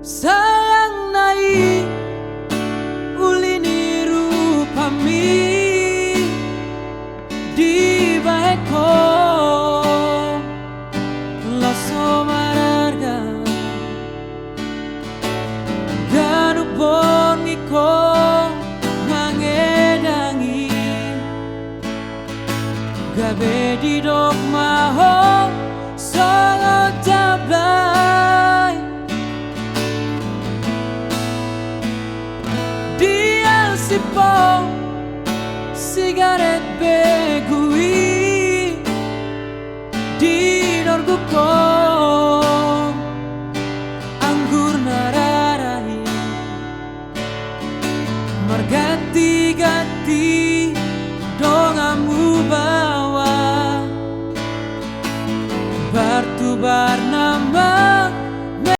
sayang nai ulini rupami di baeko laso mararga ganu bongi ko mangedangi gabe di dok maho sangat tablay dia sipong sigaret begui di norgu ko anggur nararai marganti-ganti dongamu bawa bertubar